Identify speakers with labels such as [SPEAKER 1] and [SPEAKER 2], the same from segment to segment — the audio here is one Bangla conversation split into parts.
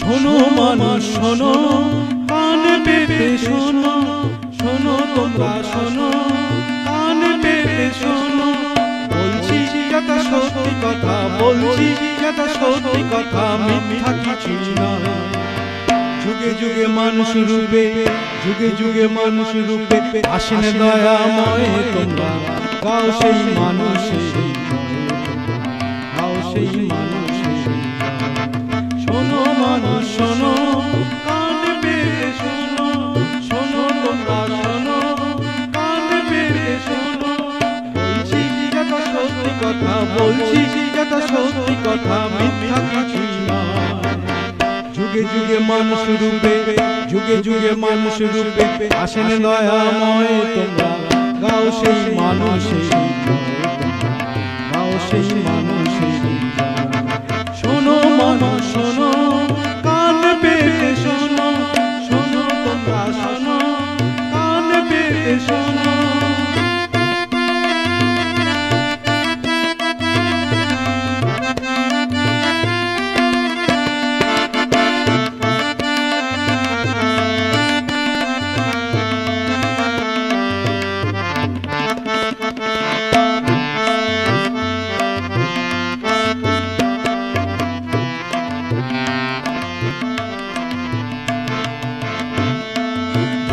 [SPEAKER 1] শোনো মানুষ শোনো, কান পেতে শোনো, শোনো তোমরা শোনো, কান পেতে শোনো। বলছি যত সত্যি কথা, বলছি যত সত্যি কথা, মিথ্যা কিছু নয়। যুগে যুগে মানুষ রূপে, যুগে যুগে মানুষ রূপে আসেন দয়াময় তোমরা। গাও সেই মানুষের, গাও সেই মানুষের। শোনো মানুষ শোনো, কান পেতে শোনো, শোনো তোমরা শোনো, কান পেতে শোনো। বলছি যত সত্যি কথা, বলছি যত সত্যি কথা, মিথ্যা কিছুই নয়। যুগে যুগে মানুষ রূপে, যুগে যুগে মানুষ রূপে আসেন দয়াময় তোমরা। গাও সেই মানুষের, গাও সেই মানুষের। শোনো মানুষ শোনো, কান পেতে শোনো, শোনো তোমরা শোনো, কান পেতে শোনো।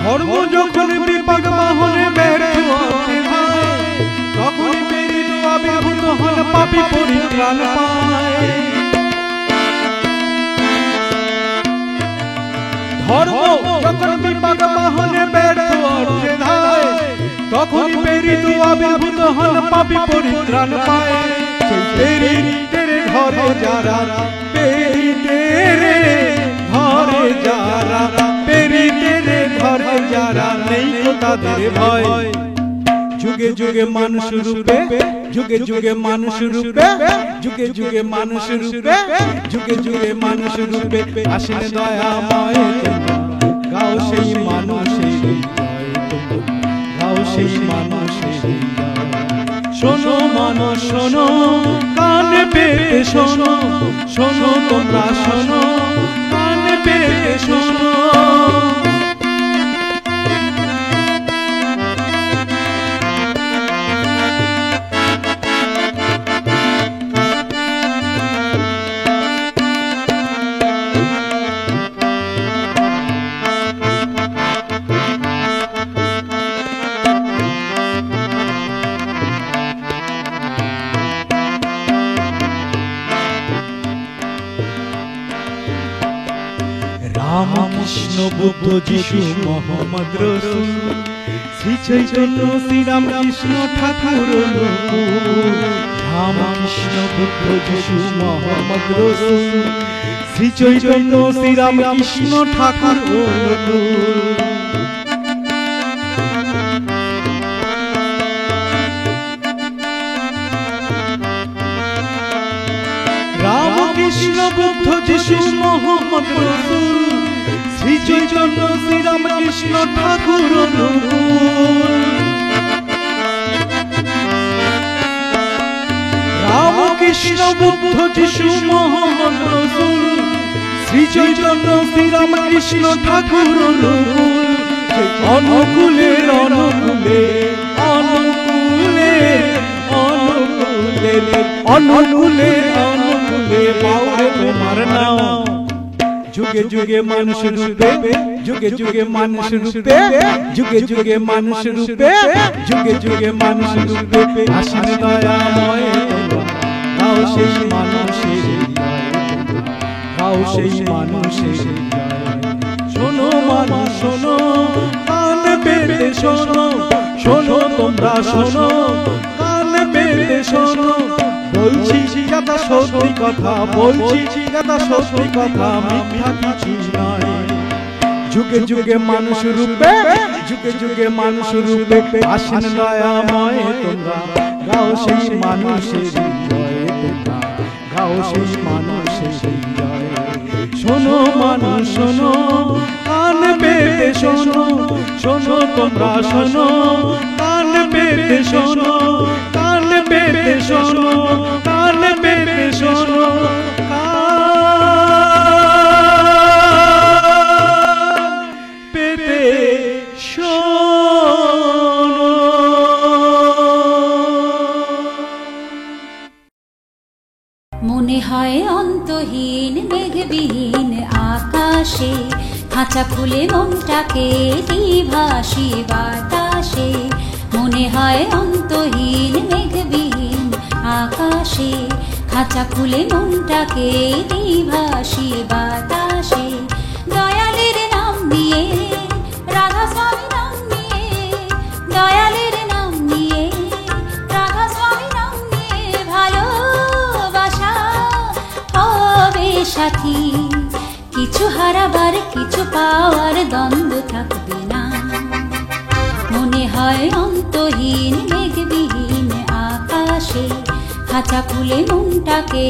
[SPEAKER 1] ধর্ম যখন বিপাক বাহনে ব্যর্থ হয়, তখন প্রেরিত আবির্ভূত হন পাপী পরিত্রাণ পায়। ধর্ম যখন বিপাক বাহনে ব্যর্থ হয়, তখন প্রেরিত আবির্ভূত হন পাপী পরিত্রাণ পায়। সেই প্রেরিতের ঘরে যারা, প্রেরিতের ঘরে যারা, প্রেরিতের ঘরে যারা নেই তো তাদের ভয়। যুগে যুগে মানুষ রূপে, যুগে যুগে মানুষ রূপে, যুগে যুগে মানুষ রূপে, যুগে যুগে মানুষ রূপে আসেন দয়াময় তোমরা। গাও সেই মানুষের, গাও সেই মানুষের। শোনো মানুষ শোনো, কান পেতে শোনো, শোনো তোমরা শোনো, কান পেতে শোনো। রাম কৃষ্ণ বুদ্ধ যিশু মোহাম্মদ রসুল, শ্রী চৈতন্য শ্রীরাম কৃষ্ণ ঠাকুর অনুকূল। রাম কৃষ্ণ বুদ্ধ যিশু মোহাম্মদ রসুল, শ্রী চৈতন্য শ্রীরাম কৃষ্ণ ঠাকুর অনুকূল। রাম কৃষ্ণ বুদ্ধ যিশু মোহাম্মদ রসুল, শ্রী চৈতন্য শ্রীরাম কৃষ্ণ ঠাকুর অনুকূল। রাম কৃষ্ণ বুদ্ধ যিশু মোহাম্মদ রসুল, শ্রী চৈতন্য শ্রীরাম কৃষ্ণ ঠাকুর অনুকূল। অনুকূলে অনুকূলে অনুকূলে অনুকূলে অনুকূলে অনুকূলে পাওয়া তোমার নাম। যুগে যুগে মানুষ রূপে, যুগে যুগে মানুষ রূপে, যুগে যুগে মানুষ রূপে, যুগে যুগে মানুষ রূপে আসেন দয়াময় তোমরা। গাও সেই মানুষের, গাও সেই মানুষের। শোনো মানুষ শোনো, কান পেতে শোনো, শোনো তোমরা শোনো, কান পেতে শোনো। বলছি যত দাদা সত্যি কথা বলছি, দাদা সত্যি কথা মিথ্যা কিছু নয়। যুগে যুগে মানুষ রূপে, যুগে যুগে মানুষ রূপে আসেন দয়াময়। তোমরা গাও সেই মানুষের জয়, তোমরা গাও সেই মানুষের জয়। শোনো মানুষ শোনো, কান পেতে শোনো, শোনো তোমরা শোনো, কান পেতে শোনো, কান পেতে শোনো, কান পেতে শোনো,
[SPEAKER 2] মনে হয় অন্তহীন মেঘবিহীন আকাশে, খাঁচা খুলে মনটাকে ভাসি বাতাসে। মনে হয় অন্তহীন মেঘবিহীন আকাশে, খাঁচা খুলে মনটাকে ভাসি বাতাসে। দয়ালের নাম নিয়ে, রাধা স্বামী নাম নিয়ে, দয়ালের নাম নিয়ে, রাধা স্বামী নাম নিয়ে ভালোবাসা হবে সাথী। কিছু হারাবার কিছু পাওয়ার দ্বন্দ্ব থাকবে না। মনে হয় অন্তহীন মেঘবিহীন আকাশে, খাঁচা খুলে মনটাকে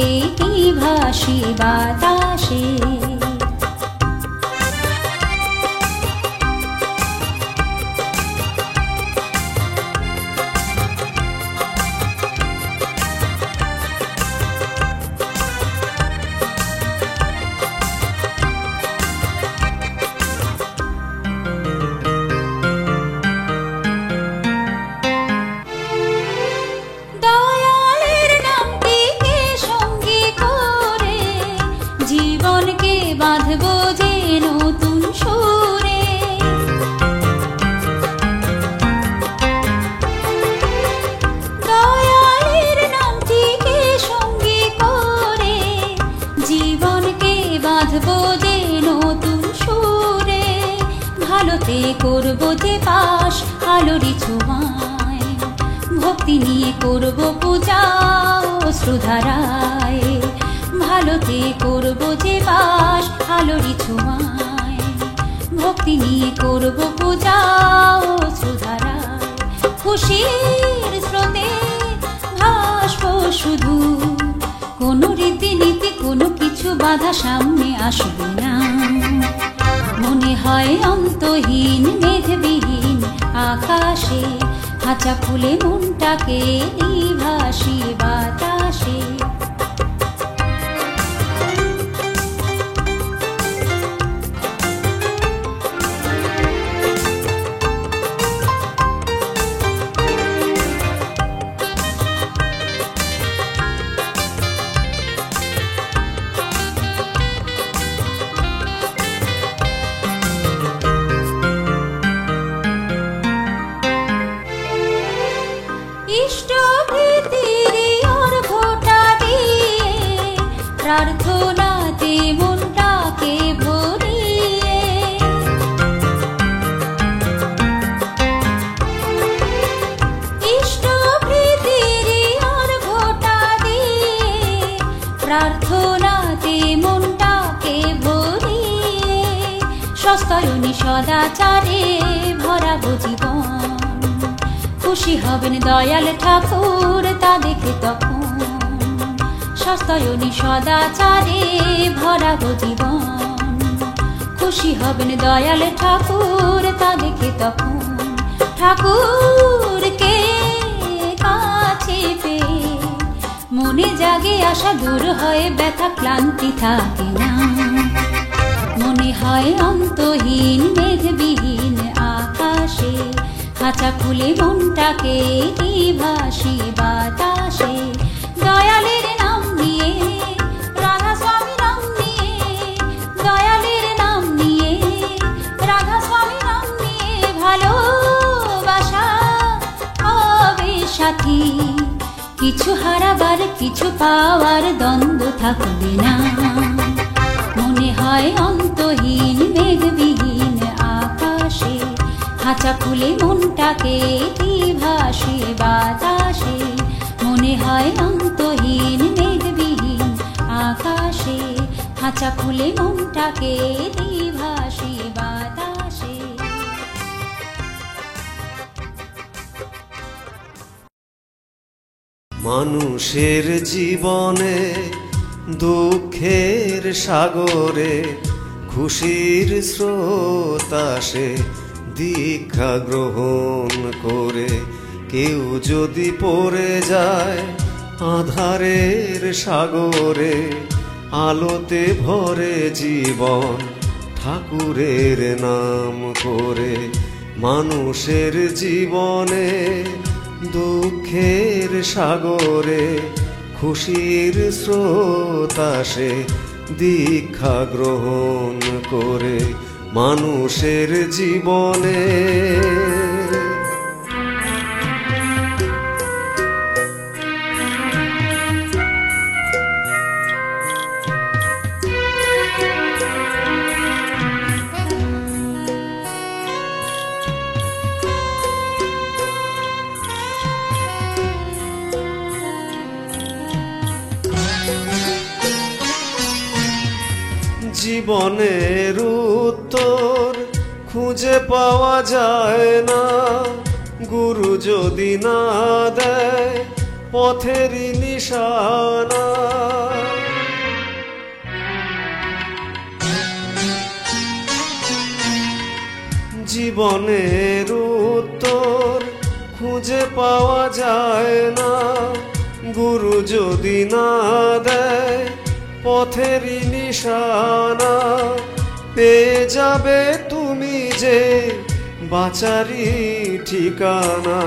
[SPEAKER 2] ভাসি বাতাসে। বাঁধবো যে নতুন সুরে, দয়ালের নামটিকে সঙ্গী করে জীবনকে বাঁধবো যে নতুন সুরে। ভালোতে করবো যে পাশ আলোরি ছোঁয়ায়, ভক্তি নিয়ে করবো পূজা অশ্রুধারায়। ভালোতে করবো যে বাস আলোরি ছোঁয়ায়, ভক্তি নিয়ে করবো পূজা অশ্রুধারায়। খুশির স্রোতে ভাসবো শুধু, কোনো রীতিনীতি কোনো কিছু বাধা সামনে আসবে না। মনে হয় অন্তহীন মেঘবিহীন আকাশে, খাঁচা খুলে মনটাকে ভাসি বাতাসে। প্রার্থনাতে মনটাকে ভরিয়ে, ইষ্ট প্রীতির অর্ঘ্যটা দিয়ে, প্রার্থনাতে মনটাকে ভরিয়ে। সস্তয়নী সদাচারে ভরাবো জীবন, খুশি হবেন দয়াল ঠাকুর তা দেখে তখন। সস্তয়নী সদাচারে ভরাবো জীবন, খুশি হবেন দয়াল ঠাকুর তা দেখে তখন। ঠাকুরকে কাছে পেয়ে মনে জাগে আশা, দূর হয়ে ব্যথা ক্লান্তি থাকে না। মনে হয় অন্তহীন মেঘবিহীন আকাশে, খাঁচা খুলে মনটাকে ভাসি বাতাসে। দয়ালের নাম নিয়ে, রাধা স্বামী নাম নিয়ে, দয়ালের নাম নিয়ে, রাধা স্বামী নাম নিয়ে ভালোবাসা হবে সাথী। কিছু হারাবার কিছু পাওয়ার দ্বন্দ্ব থাকবে না। মনে হয় অন্তহীন মেঘবিহীন আকাশে, খাঁচা খুলে মনটাকে ভাসি বাতাসে। মনে হয় অন্তহীন মেঘবিহীন আকাশে, খাঁচা খুলে মনটাকে দিই ভাসি বাতাসে।
[SPEAKER 3] মানুষের জীবনে দুঃখের সাগরে খুশির স্রোত আসে দীক্ষা গ্রহণ করে। কেউ যদি পড়ে যায় আধারের সাগরে, আলোতে ভরে জীবন ঠাকুরের নাম করে। মানুষের জীবনে দুঃখের সাগরে খুশির স্রোত আসে দীক্ষা গ্রহণ করে। মানুষের জীবনে জীবনের উত্তর খুঁজে পাওয়া যায় না, গুরু যদি না দেয় পথেরই নিশানা। জীবনের উত্তর খুঁজে পাওয়া যায় না, গুরু যদি না দেয় পথেরই নিশানা। পেয়ে যাবে তুমি যে বাঁচারি ঠিকানা,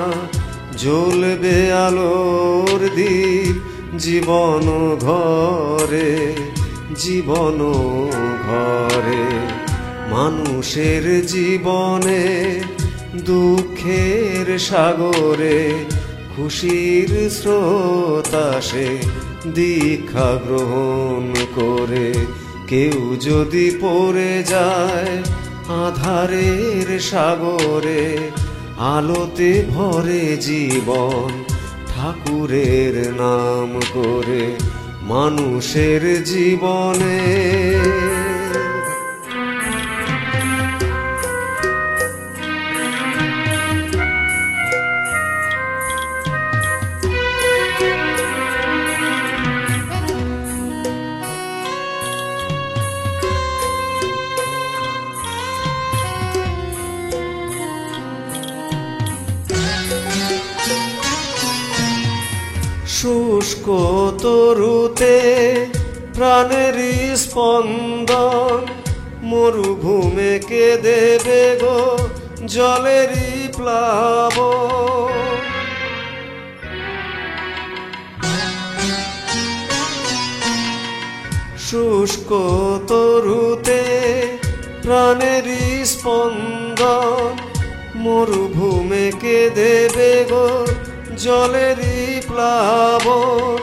[SPEAKER 3] জ্বলবে আলোর দ্বীপ জীবন ঘরে, জীবন ঘরে। মানুষের জীবনে দুঃখের সাগরে খুশির স্রোত আসে দীক্ষা গ্রহণ করে। কেউ যদি পড়ে যায় আধারের সাগরে, আলোতে ভরে জীবন ঠাকুরের নাম করে। মানুষের জীবনে শুষ্ক তরুতে প্রাণের স্পন্দন, মরুভূমে কে দেবে গো জলেরই প্লাবন। শুষ্ক তরুতে প্রাণের স্পন্দন, মরুভূমে কে দেবে গো জলেরই প্লাবন।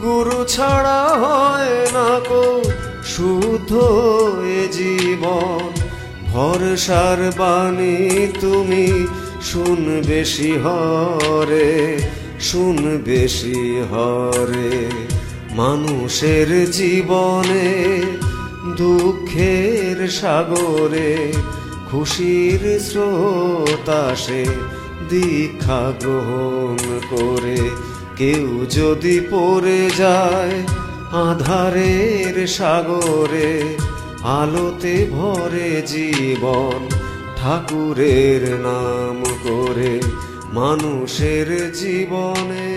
[SPEAKER 3] গুরু ছাড়া হয় না কো শুদ্ধ এ জীবন, ভরসার বাণী তুমি শুনবে শিহরে, শুনবে শিহরে। মানুষের জীবনে দুঃখের সাগরে খুশির স্রোত আসে দীক্ষা গ্রহণ করে। কেউ যদি পড়ে যায় আধারের সাগরে, আলোতে ভরে জীবন ঠাকুরের নাম করে। মানুষের জীবনে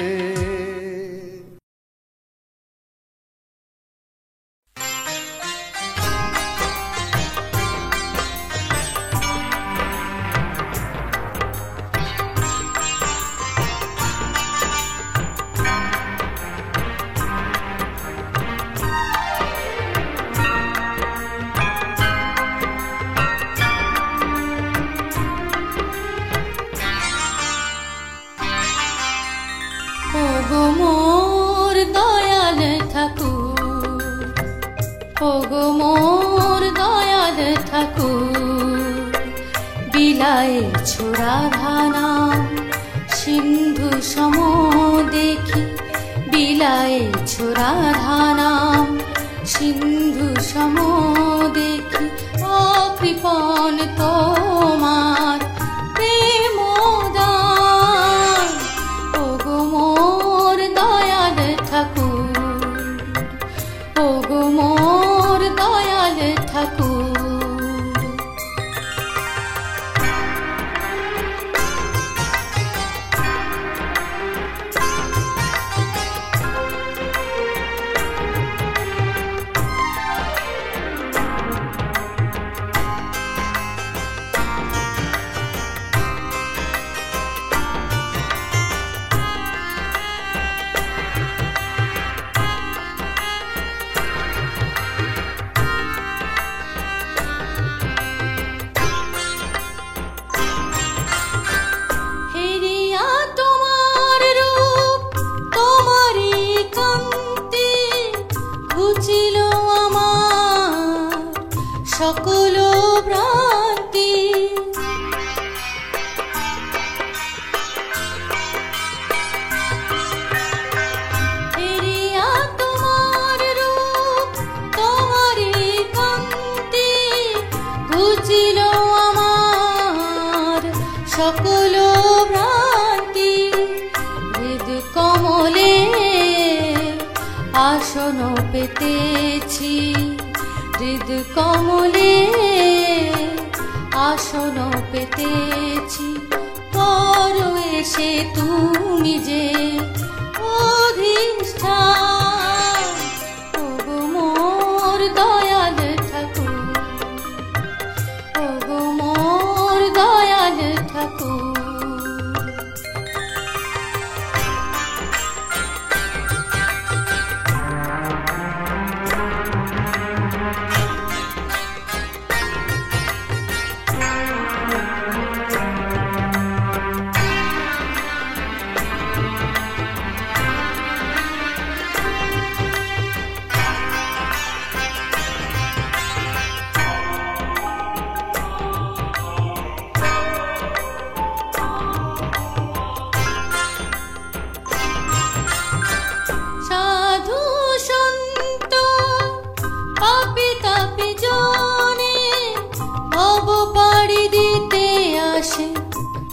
[SPEAKER 2] ওগো মোর দয়াল ঠাকুর, ওগো মোর দয়াল ঠাকুর, বিলায়ে ছোড়া ধানা সিন্ধু সম দেখি, বিলায়ে ছোড়া ধানা সিন্ধু সম দেখি অকৃপণ তোমার প্রেম দান। ওগো মোর দয়াল ঠাকুর, ওগো মোর দয়াল ঠাকুর। সকল ভ্রান্তি ফিরিয়া তোমার রূপ তোমারই কান্তি ঘুচিল আমার সকল ভ্রান্তি। হৃদ কমলে আসন পেতেছি, হৃদ কমলে আসন পেতেছি, পর এসে তুমি যে অধিষ্ঠান। ওগো মোর দয়াল ঠাকুর, ওগো মোর দয়াল ঠাকুর।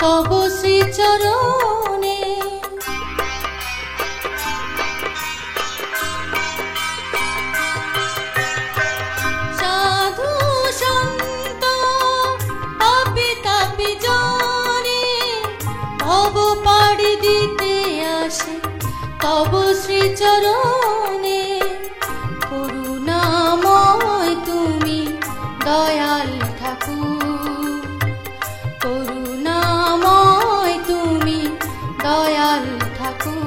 [SPEAKER 2] তব শ্রী চরণে সাধু সন্ত পাপী তাপী জনে ভব পাড়ি দিতে আসে তব শ্রী চরণে। করুণাময় তুমি দয়াল ঠাকুর, করুণাময় তুমি দয়াল ঠাকুর।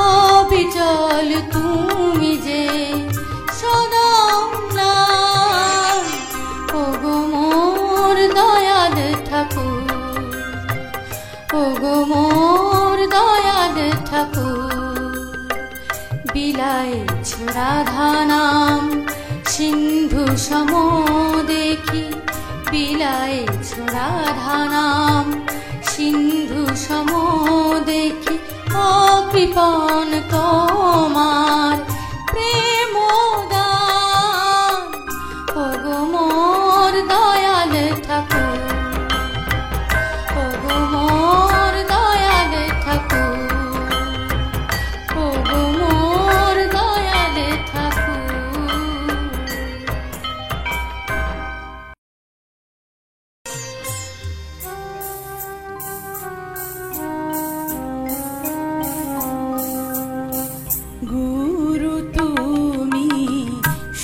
[SPEAKER 2] অবিচল তুমি যে সদা ওগো মোর দয়াল ঠাকুর, ওগো মোর দয়াল ঠাকুর। বিলাইছ রাধা নাম সিন্ধু সম দেখি, বিলাইছ রাধা নাম সিন্ধু সম দেখি, অকৃপণ তোমার প্রেম দান। ওগো মোর দয়াল ঠাকুর, ওগো মোর দয়াল ঠাকুর, ওগো মোর দয়াল ঠাকুর।
[SPEAKER 4] গুরু তুমি,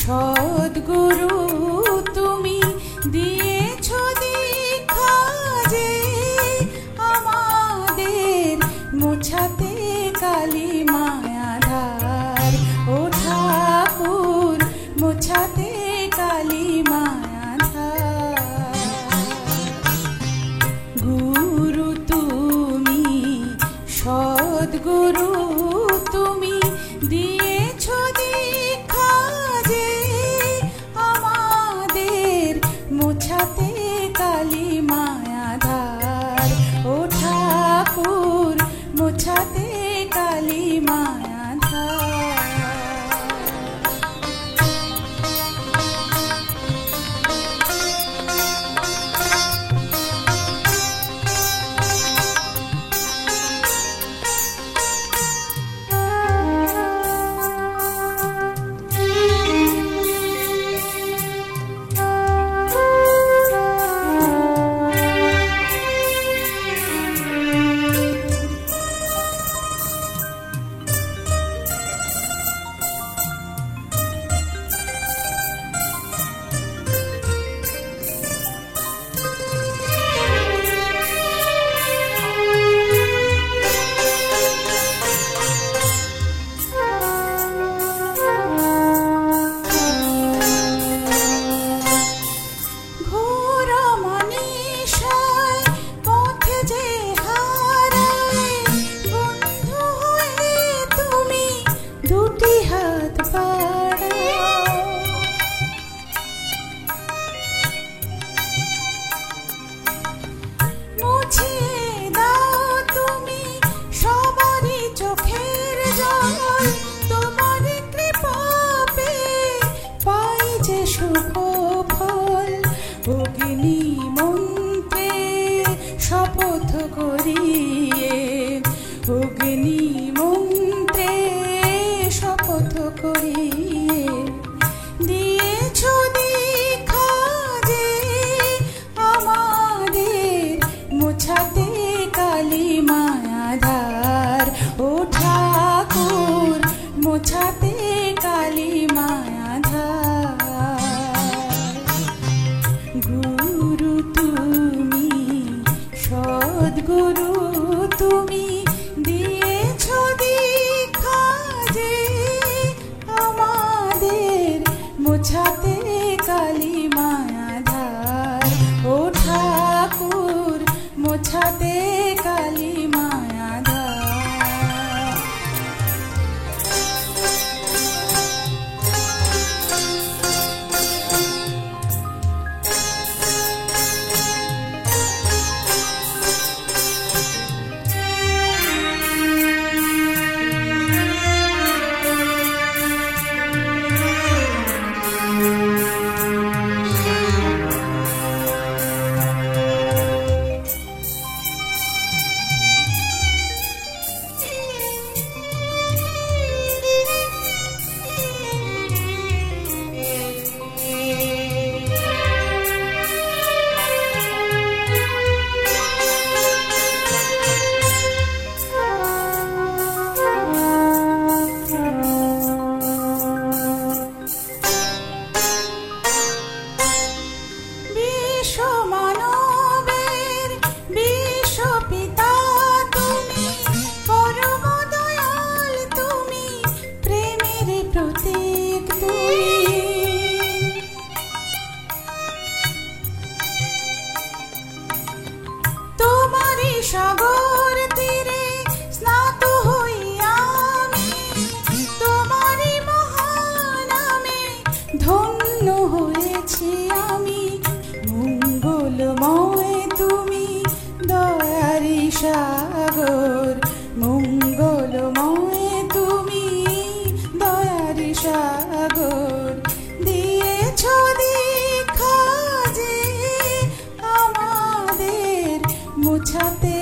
[SPEAKER 4] সদ্গুরু তুমি, দিয়েছ দীক্ষা যে আমাদের মোছাতে কালি মায়াধার। ও ঠাকুর মোছাতে কালি মায়াধার। গুরু তুমি, সদ্গুরু তুমি, দিয়েছ দীক্ষা যে আমাদের মোছাতে কালি মায়াধার। ও ঠাকুর মোছাতে কালি মায়াধার। দুটি হাত বাড়াও, মুছিয়ে দাও তুমি সবারই চোখের জল, তোমার কৃপা পেয়ে পাই যে শুভ ফল। অগ্নি মন্ত্রে শপথ করিয়ে, অগ্নি মন্ত্রে শপথ করিয়ে দিয়েছ দীক্ষা যে আমাদের, মোছাতে কালি মায়াধার। ও ঠাকুর মোছাতে কালি মায়াধার। গুরু তুমি, সদ্গুরু তুমি, দিয়েছ দীক্ষা যে আমাদের, মোছাতে কালি মায়াধার। ও ঠাকুর মোছাতে কালি মায়াধার। সাগর তীরে স্নাত হইয়া আমি, তোমারই মহানামে ধন্য হয়েছি আমি। মঙ্গলময় তুমি দয়ারি সাগর, মঙ্গলময় তুমি দয়ারি সাগর। দিয়েছ দীক্ষা যে আমাদের, মোছাতে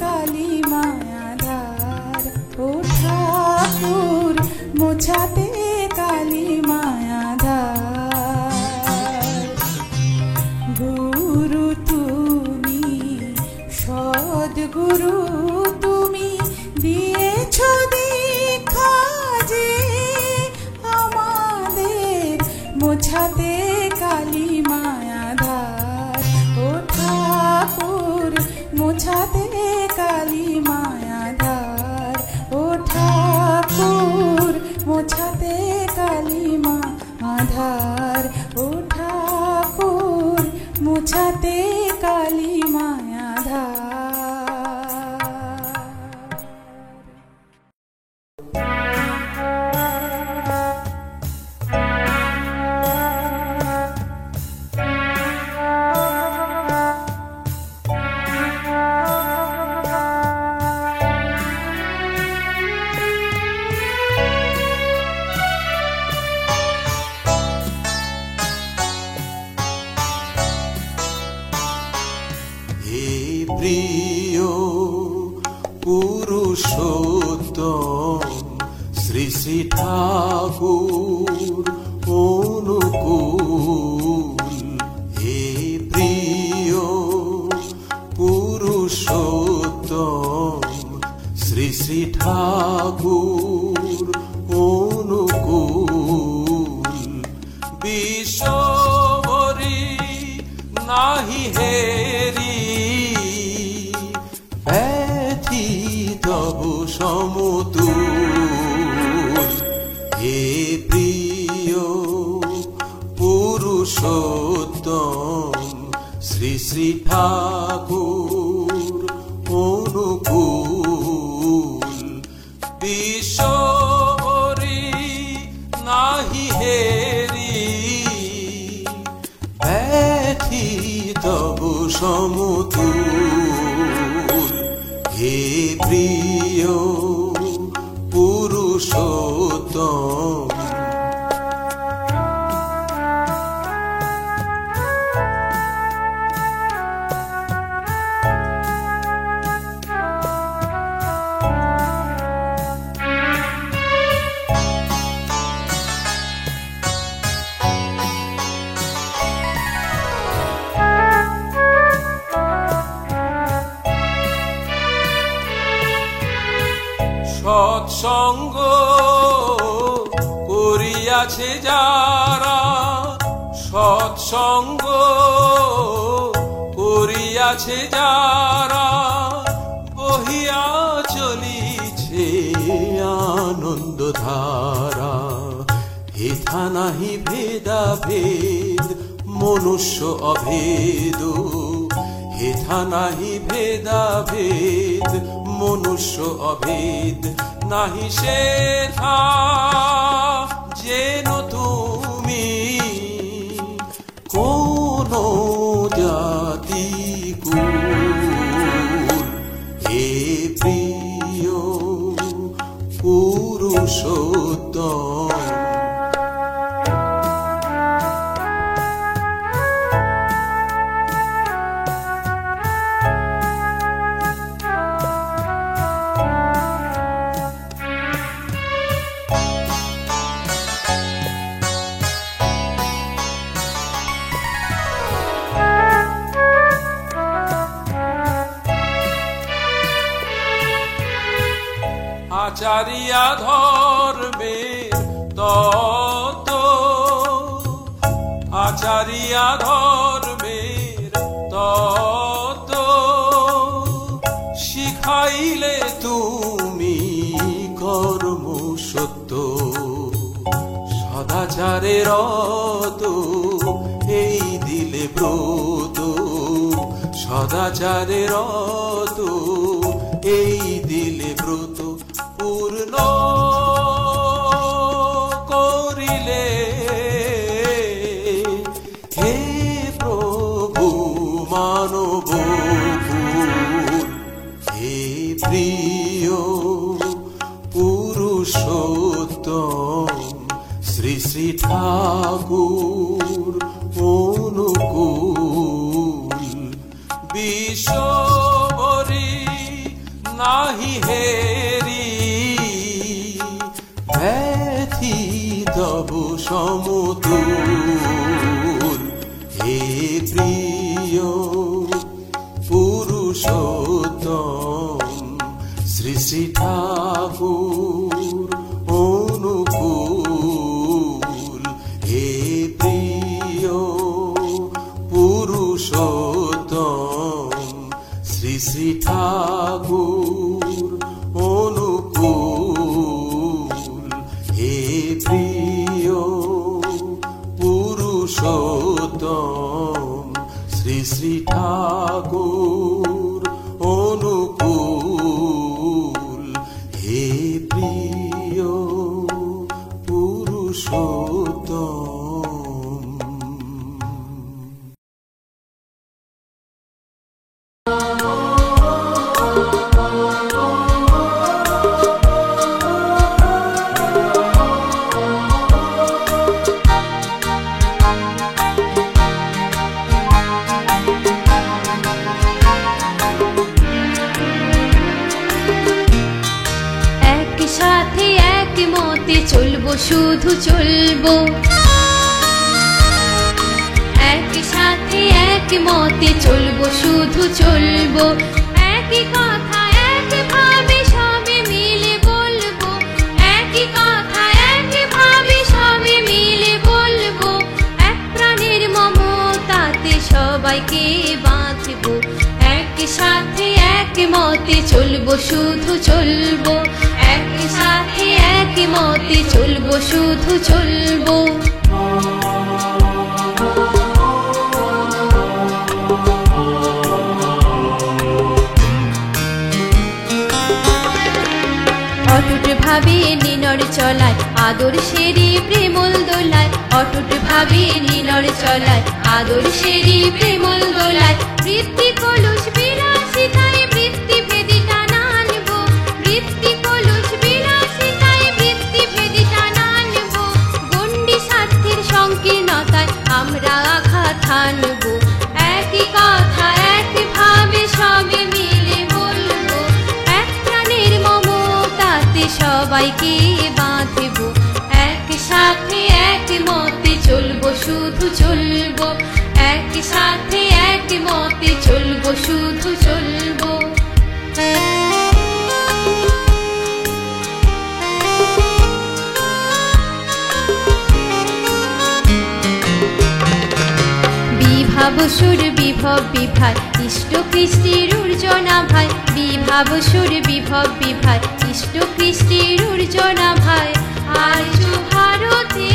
[SPEAKER 4] কালি মায়াধার। ও ঠাকুর মোছাতে কালি মায়াধার। গুরু তুমি, সদ্গুরু তুমি, দিয়েছ দীক্ষা যে আমাদের, মোছাতে কালি মায়াধার। ও ঠাকুর মোছাতে কালি মায়াধার। ও ঠাকুর মোছাতে কালি মায়াধার। ও ঠাকুর মোছাতে কালি মায়াধার।
[SPEAKER 5] প্রিয় পুরুষোত্তম শ্রী শ্রী ঠাকুর অনুকূল। হে প্রিয় পুরুষোত্তম শ্রী শ্রী ঠাকুর অনুকূল। বিশ্বরি নাহি হেরি তব সমতুল। হে প্রিয় পুরুষোত্তম শ্রী শ্রী ঠাকুর অনুকূল। বিশ্বরি সমতুল হে প্রিয় পুরুষোত্তম। সৎসঙ্গ করিয়াছে যারা, সৎসঙ্গ করিয়াছে যারা, বহিয়া চলিছে আনন্দধারা। হেথা নাহি ভেদাভেদ মনুষ্য অভেদ, হেথা নাহি ভেদাভেদ মনুষ্য অভেদ। নাহি সেথা যেন তুমি কোন জাতি কুল হে প্রিয় পুরুষোত্তম। আচারিয়া ধর্মের তত্ত্ব, আচারিয়া ধর্মের তত্ত্ব, শিখাইলে তুমি কর্ম সত্য। সদাচারের রত এই দিলে ব্রত, সদাচারের রত এই দিলে ব্রত। পূর্ণ করিলে হে প্রভু মানব হে প্রিয় পুরুষোত্তম। শ্রী শ্রী ঠাকুর অনুকূল বিশ্বরি নাহি হেরি, ব্যথি তব সমতুল হে প্রিয় পুরুষোত্তম। শ্রী শ্রী ঠাকুর অনুকূল হে প্রিয় পুরুষোত্তম। শ্রী শ্রী ঠাকুর অনুকূল হে প্রিয় পুরুষোত্তম। শ্রী শ্রী ঠাকুর অনুকূল হে প্রিয় পুরুষোত্তম।
[SPEAKER 2] শুধু চলবো একসাথে এক মতে চলবো, শুধু চলবো একই কথা একভাবে সবে মিলে বলবো, একই কথা একভাবে সবে মিলে বলবো। এক প্রাণের মমতাতে সবাইকে বাঁধবো, একসাথে এক মতে চলবো, শুধু চলবো একসাথে এক মতে চলবো, শুধু চলবো। অটুট ভাবে নিনর চলায় আদর্শেরই প্রেমল দোলায়, অটুট ভাবে নীলর চলায় আদর্শেরই প্রেমল দোলায় বৃত্তি কলুষ বিলাসিতায় বৃত্তি ভেদি টানা আনব বৃত্তি কলুষ বিলাসিতায় বৃত্তি ভেদি টানা আনব গণ্ডি স্বার্থের সংকীর্ণতায় আমরা আঘাত হানব একই কথা একভাবে সবে মিলে বলবো এক প্রাণের মমতাতে সবাইকে বাঁধব একসাথে এক মতে চলবো শুধু চলবো একসাথে এক মতে চলবো শুধু চলবো বিভাব সুর বিভব বিভার ইষ্ট কৃষ্টির ঊর্জনা ভাই বিভাব সুর বিভব বিভার ইষ্ট কৃষ্টির ঊর্জনা ভাই আর্য ভারতে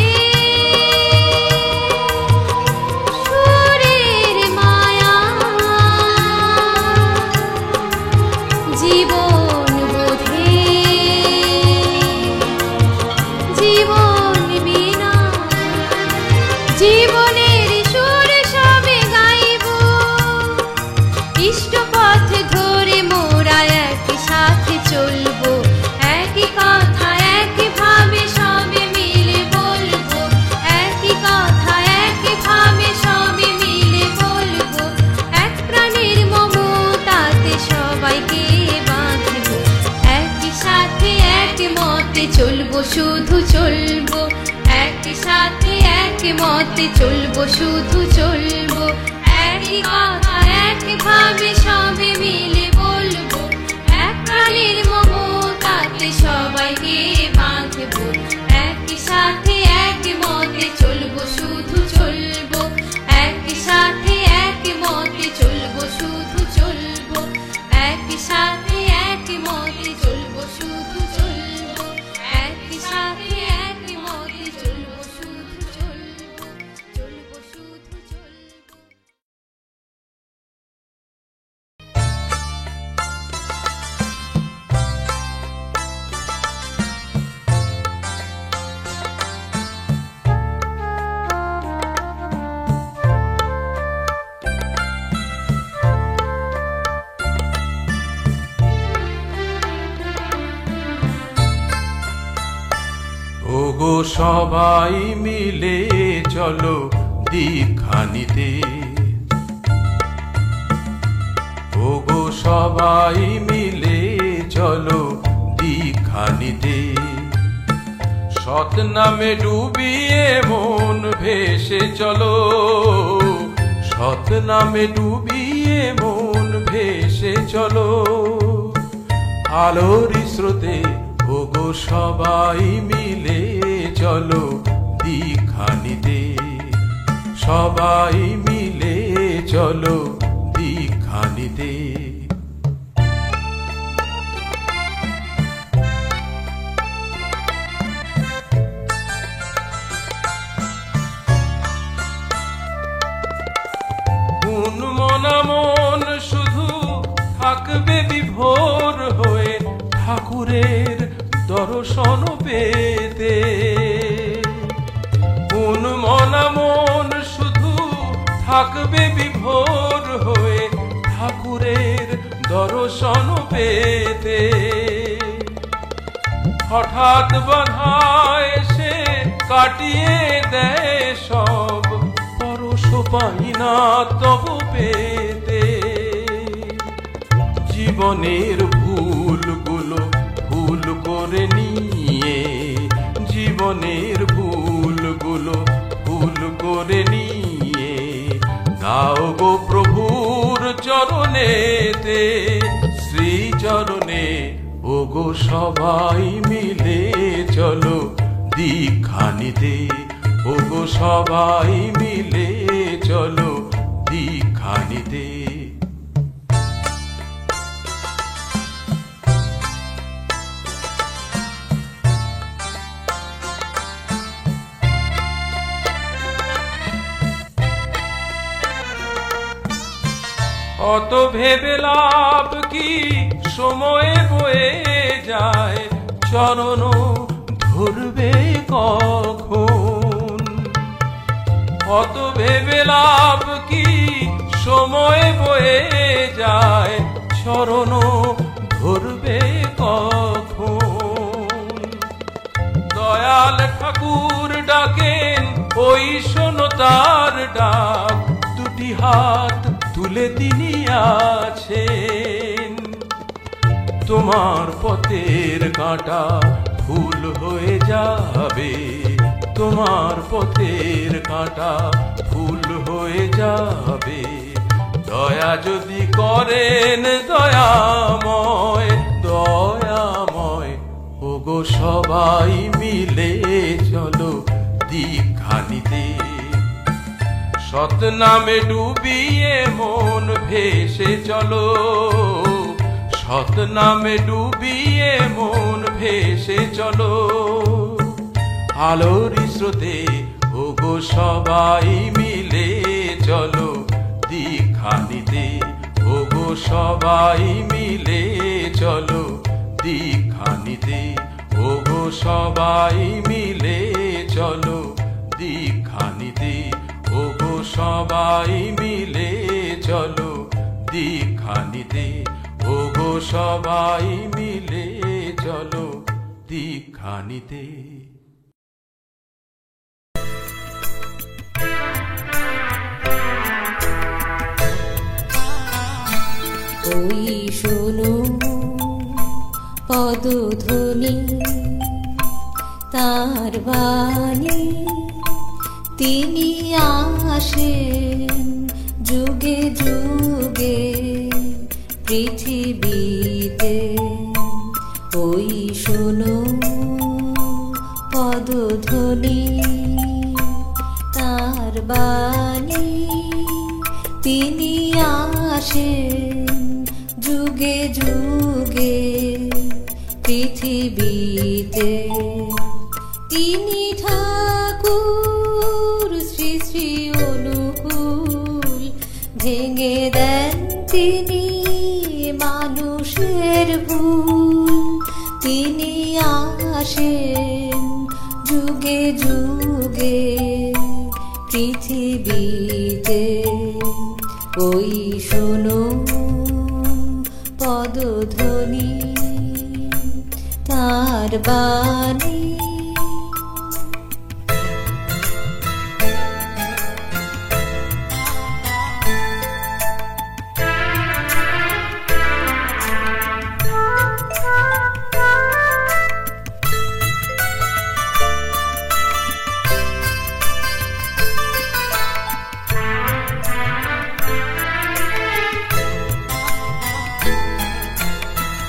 [SPEAKER 2] সুরের মায়া জীবন বোধে জীবন বিনা জীবনের সুর সবে গাইব ইষ্ট পথ ধরে মোরা একসাথে চলবো একই কথা একভাবে সবে মিলে বলবো একই কথা একভাবে সবে মিলে বলবো এক প্রাণের মমতাতে সবাইকে বাঁধবো একই সাথে এক মতে চলবো শুধু চলবো একই সাথে এক মতে চলবো শুধু চলবো একই কথা একভাবে সবে মিলে বলবো এক প্রাণের মমতাতে সবাইকে বাঁধবো একই সাথে এক মতে চলবো শুধু চলবো একই সাথে এক মতে চলবো শুধু চলবো একই সাথে এক মতে চলবো শুধু চলবো একই সাথে এক মতে চলবো শুধু চলবো চলবো শুধু চলবো
[SPEAKER 5] ওগো সবাই মিলে চলো দীক্ষা নিতে ওগো সবাই মিলে চলো দীক্ষা নিতে সৎ নামে ডুবিয়ে মন ভেসে চলো সৎ নামে ডুবিয়ে মন ভেসে চলো আলোর স্রোতে ওগো সবাই মিলে চলো দীক্ষা নিতে সবাই মিলে চলো দীক্ষা নিতে কোন মনা মন শুধু থাকবে বিভোর হয়ে ঠাকুরের দর্শন পেতে কোন মনা মন শুধু থাকবে বিভোর হয়ে ঠাকুরের দর্শন পেতে হঠাৎ বাধা এসে কাটিয়ে দেয় সব পরশ পাই না তব পেতে জীবনের ভুলগুলো ভুল করে নিয়ে জীবনের ভুলগুলো ভুল করে নিয়ে দাও গো প্রভুর চরণেতে শ্রী চরণে ওগো সবাই মিলে চলো দীক্ষা নিতে ওগো সবাই মিলে চলো দীক্ষা নিতে অত ভেবে লাভ কি সময়ে বয়ে যায় চরণ ধরবে কখন অত ভেবে লাভ কি, সময় বয়ে যায়, চরণ ধরবে কখন? দয়াল ঠাকুর ডাকেন, ওই শোনো তার ডাক, দুটি হাত তুলে তিনি আছেন। তোমার পথের কাঁটা ফুল হয়ে যাবে, তোমার পথের কাঁটা ফুল হয়ে যাবে। দয়া যদি করেন দয়াময়, দয়াময়, ওগো সবাই মিলে চলো দীক্ষা নিতে। সৎ নামে ডুবিয়ে মন ভেসে চলো, সৎ নামে ডুবিয়ে মন ভেসে চলো। আলোর স্রোতে ওগো সবাই মিলে চলো দীক্ষা নিতে, ওগো সবাই মিলে চলো দীক্ষা নিতে, ওগো সবাই মিলে চলো দীক্ষা নিতে, ওগো সবাই মিলে চলো দীক্ষা নিতে, ওগো সবাই মিলে চলো দীক্ষা নিতে।
[SPEAKER 2] ওই শোনো পদধ্বনি তার বাণী, তিনি আসেন যুগে যুগে পৃথিবীতে। ওই শোনো পদধ্বনি তার বাণী, তিনি আসেন যুগে যুগে পৃথিবীতে। তিনি ঠাকুর শ্রী শ্রী অনুকূল, ভেঙে দেন তিনি মানুষের ভুল। তিনি আসেন যুগে যুগে পৃথিবীতে। ওই শোনো পদধ্বনি তার বাণী।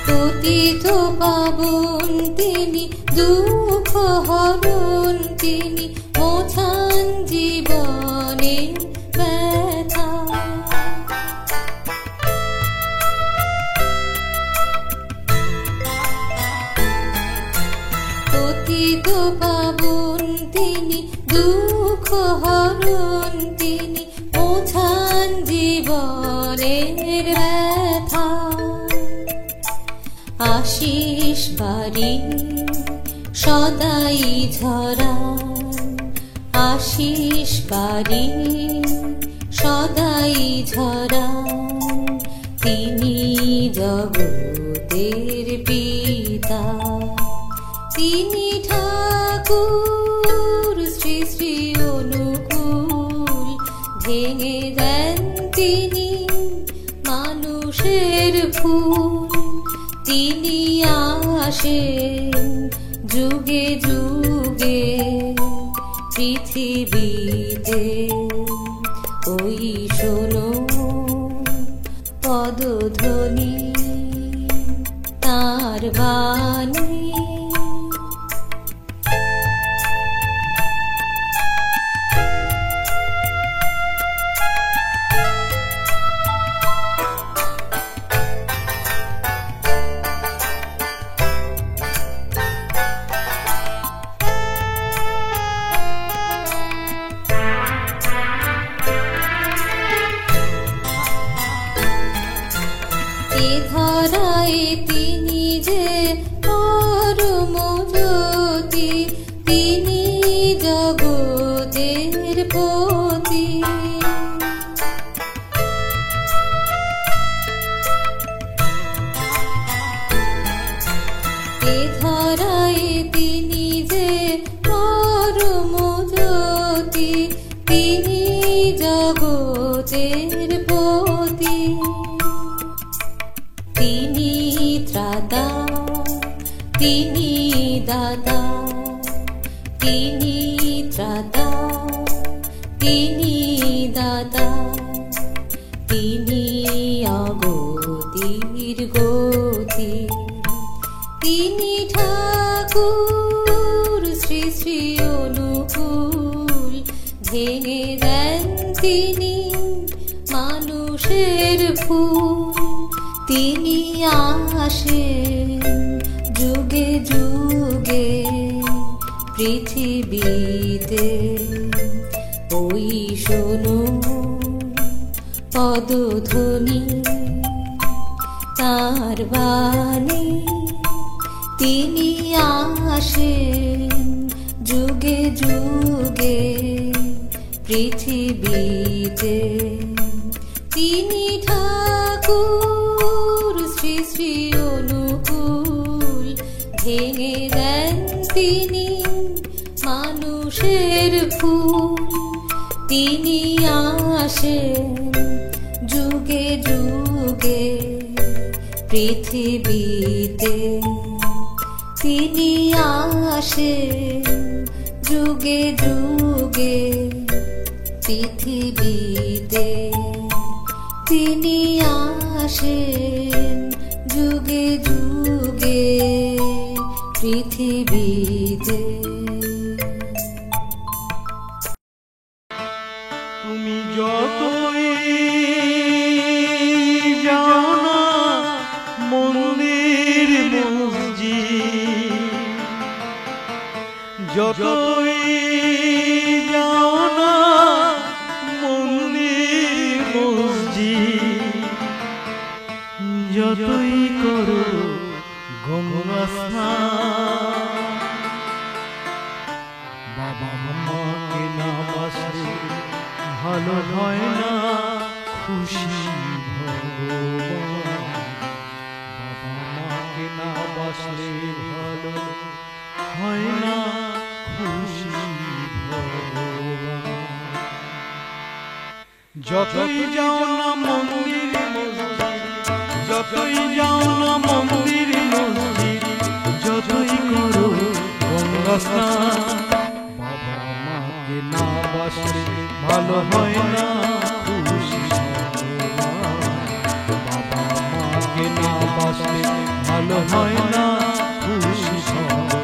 [SPEAKER 2] পতিত পাবন তিনি, দুঃখ হরণ তিনি, মোছান জীবনের ব্যথা। পতিত পাবন তিনি, দুঃখ হরণ তিনি, মোছান জীবনের ব্যথা। আশিস বাড়ি সদাই ঝরান, আশিস বাড়ি সদাই ঝরান, তিনি জগতের পিতা। তিনি ঠাকুর শ্রী শ্রী অনুকূল, ভেঙে দেন তিনি মানুষের ভুল। তিনি আসেন যুগে যুগে পৃথিবীতে। ওই শোনো পদধ্বনি তার বাণী। ধরায় তিনি যে পরম জ্যোতি, তিনি জগতের দাতা, তিনি ত্রাতা, তিনি দাতা, তিনি অগতির গতি, তিনি ঠাকুর শ্রী শ্রী অনুকূল, ভেঙে দেন তিনি মানুষের ফুল, তিনি আসেন যুগে যুগে পৃথিবীতে, ওই শোনো পদধ্বনি তার বাণী, তিনি আসেন যুগে যুগে পৃথিবীতে, তিনি ঠাকুর শ্রী শ্রী অনুকূল, ভেঙে দেন তিনি মানুষের ফুল, তিনি আসেন যুগে যুগে পৃথিবীতে, তিনি আসেন যুগে যুগে পৃথিবীতে, তিনি আসেন যুগে যুগে পৃথিবীতে।
[SPEAKER 1] তুমি যতই যাও না মন্দির মসজিদ, যতই যাও না মন্দির মসজিদ, যতই করো গঙ্গা স্নান, বাবা মাকে না বাসলে ভালো হয় না খুশি ভগবান, বাবা মাকে না বাসলে ভালো হয় না খুশি ভগবান। যতই যাও না মন্দির মসজিদ, যতই যাও না মন্দির মসজিদ, যতই করো গঙ্গা স্নান, বাবা মাকে না বাসলে ভালো হয় না খুশি ভগবান, বাবা মাকে না বাসলে ভালো হয় না খুশি ভগবান।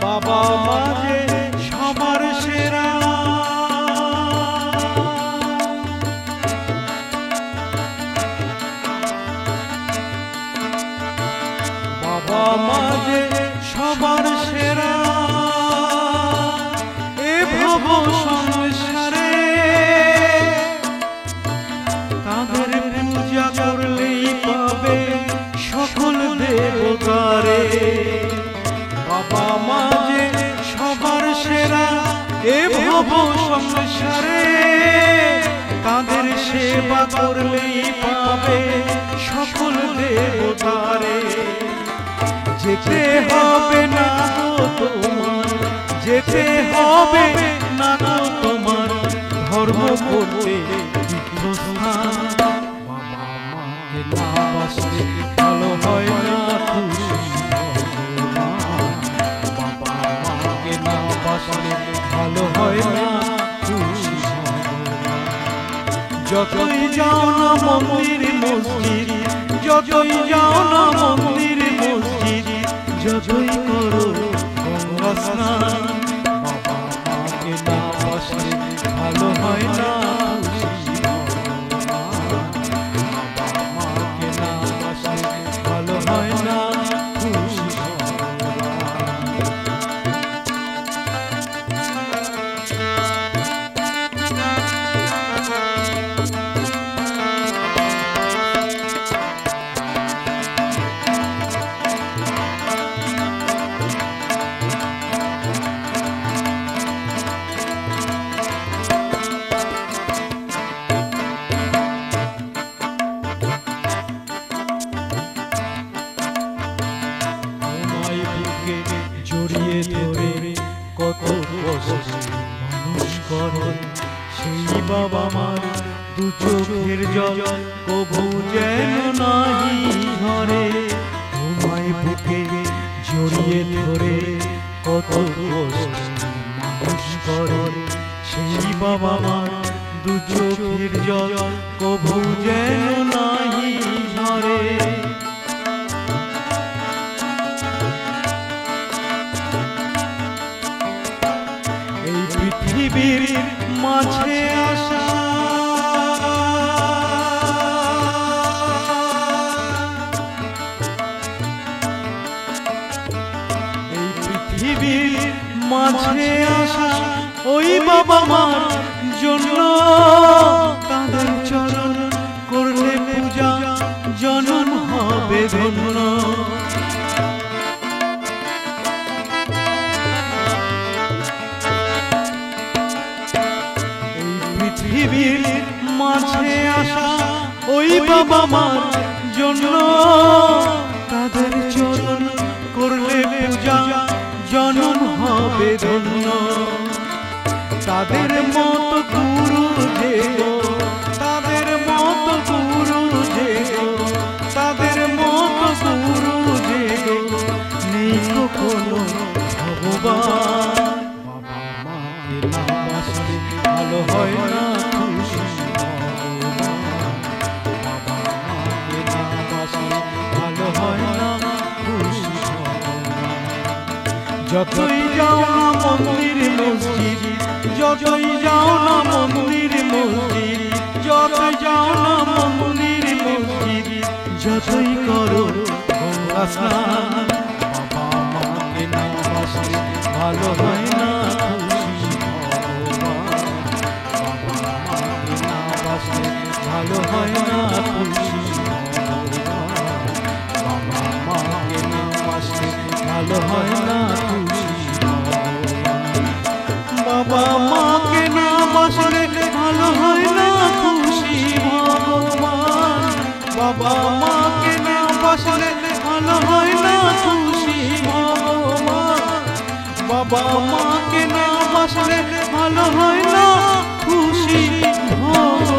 [SPEAKER 1] বাবা মা যে সবার সেরা, বাবা মা যে সবার সেরা, এ ভব সংসারে তাদের পূজা করলেই পাবে সকল দেবতারে, বাবা মা যে সবার সেরা, এ ভব সংসারে তাদের সেবা করলেই পাবে সকল দেবতারে। যেতে হবে না গো তোমার, যেতে হবে না গো তোমার ধর্ম করতে তীর্থস্থান, বাবা মাকে না বাসলে ভালো হয় না খুশি ভগবান, বাবা মাকে না বাসলে ভালো হয় না খুশি ভগবান। যতই যাও না মন্দির মসজিদ, যতই যাও না মন্দির মসজিদ, যতই করো গঙ্গা স্নান, বাবা মাকে না বাসলে ভালো হয় না খুশি ভগবান, বাবা মাকে না বাসলে ভালো হয় না খুশি ভগবান। করে সেই বাবা মার দু চোখের জল কবু যেন নাহি ঝরে। তোমায় বুকে জড়িয়ে ধরে কত কষ্ট মানুষ করে সেই বাবা মার দু চোখের জল কবু যেন নাহি ঝরে। এই পৃথিবীর মাঝে আসা এই পৃথিবীর মাঝে আসা ওই বাবা মার জন্য তাদের চরণ করলে পূজা জনম হবে ধন্য। পৃথিবীর মাঝে আসা ওই বাবা মার জন্য তাদের চরণ করলে পূজা জনম হবে ধন্য। তাদের মতো গুরু যে তাদের মতো গুরু যে তাদের মতো গুরু যে নেই কখনো ভগবান। বাবা মাকে না বাসলে ভালো হয় না খুশি ভগবান। বাবা মাকে না বাসলে ভালো হয় না খুশি ভগবান। যতই যাও না মন্দির মসজিদ যতই যাও না মন্দির মসজিদ যতই যাও না মন্দির মসজিদ যতই করো গঙ্গা স্নান। বাবা মাকে না বাসলে ভালো হয় না খুশি ভগবান। বাবা মাকে না বাসলে ভালো হয় না খুশি ভগবান। বাবা মাকে না বাসলে ভালো হয় না খুশি ভগবান। বাবা মাকে না বাসলে ভালো হয় না খুশি ভগবান। বাবা মাকে না বাসলে ভালো হয় না খুশি ভগবান। বাবা মাকে না বাসলে ভালো হয় না খুশি ভগবান।